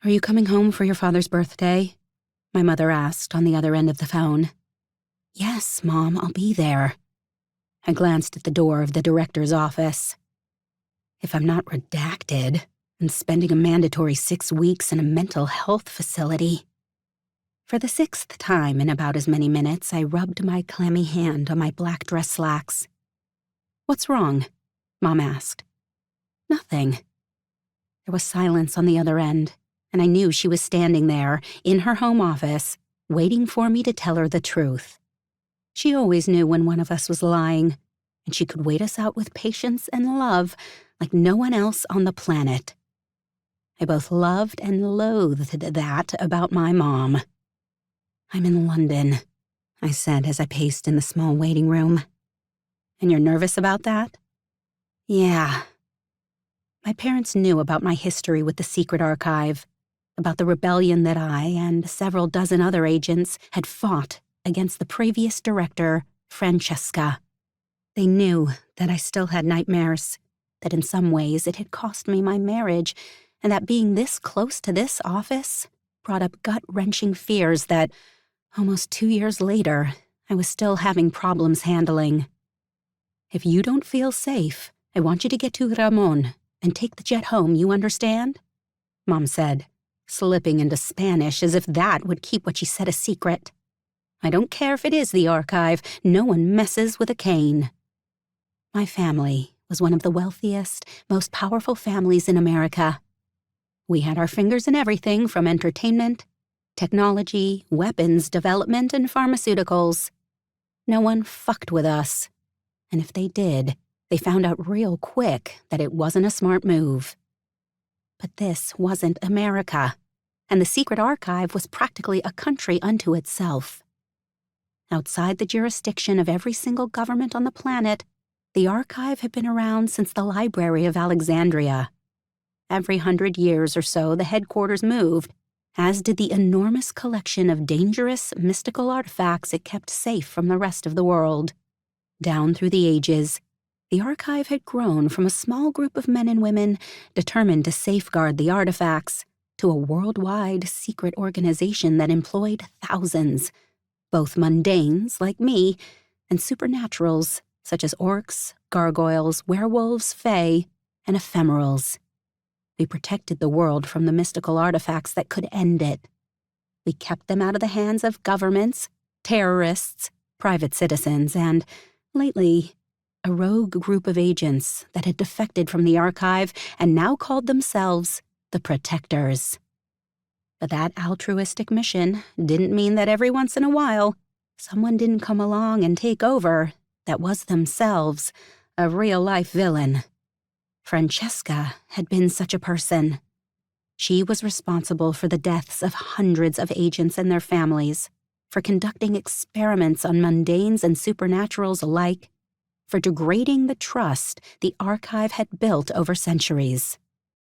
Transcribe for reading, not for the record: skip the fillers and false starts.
"Are you coming home for your father's birthday?" my mother asked on the other end of the phone. "Yes, Mom, I'll be there." I glanced at the door of the director's office. If I'm not redacted and spending a mandatory 6 weeks in a mental health facility. For the 6th time in about as many minutes, I rubbed my clammy hand on my black dress slacks. "What's wrong?" Mom asked. "Nothing." There was silence on the other end, and I knew she was standing there, in her home office, waiting for me to tell her the truth. She always knew when one of us was lying, and she could wait us out with patience and love like no one else on the planet. I both loved and loathed that about my mom. "I'm in London," I said as I paced in the small waiting room. "And you're nervous about that?" "Yeah." My parents knew about my history with the secret archive, about the rebellion that I and several dozen other agents had fought against the previous director, Francesca. They knew that I still had nightmares, that in some ways it had cost me my marriage, and that being this close to this office brought up gut-wrenching fears that, almost 2 years later, I was still having problems handling. "If you don't feel safe, I want you to get to Ramon and take the jet home, you understand?" Mom said, slipping into Spanish as if that would keep what she said a secret. "I don't care if it is the archive, no one messes with a cane." My family was one of the wealthiest, most powerful families in America. We had our fingers in everything from entertainment, technology, weapons development, and pharmaceuticals. No one fucked with us. And if they did, they found out real quick that it wasn't a smart move. But this wasn't America, and the secret archive was practically a country unto itself. Outside the jurisdiction of every single government on the planet, the archive had been around since the Library of Alexandria. Every 100 years or so, the headquarters moved, as did the enormous collection of dangerous, mystical artifacts it kept safe from the rest of the world. Down through the ages, the archive had grown from a small group of men and women determined to safeguard the artifacts to a worldwide secret organization that employed thousands, both mundanes like me and supernaturals such as orcs, gargoyles, werewolves, fae, and ephemerals. We protected the world from the mystical artifacts that could end it. We kept them out of the hands of governments, terrorists, private citizens, and, lately, a rogue group of agents that had defected from the archive and now called themselves the Protectors. But that altruistic mission didn't mean that every once in a while, someone didn't come along and take over that was themselves a real-life villain. Francesca had been such a person. She was responsible for the deaths of hundreds of agents and their families, for conducting experiments on mundanes and supernaturals alike, for degrading the trust the archive had built over centuries.